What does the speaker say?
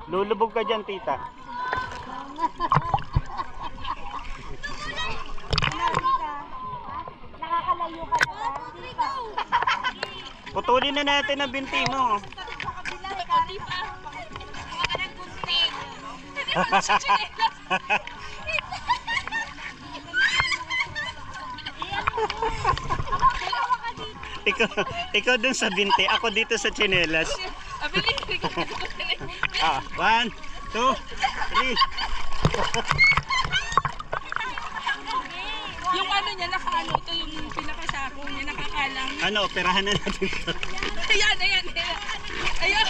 Lulubog ka dyan, tita. Nakakalayo ka na ba? Putulin na natin ang binti mo. ikaw dun sa binti, ako dito sa tsinelas. Ah, 1, 2, 3. Yung ano niya, nakaano to, yung pinakasako niya, nakakalang. Ano, operahan na natin ito. Ayan. Ayan.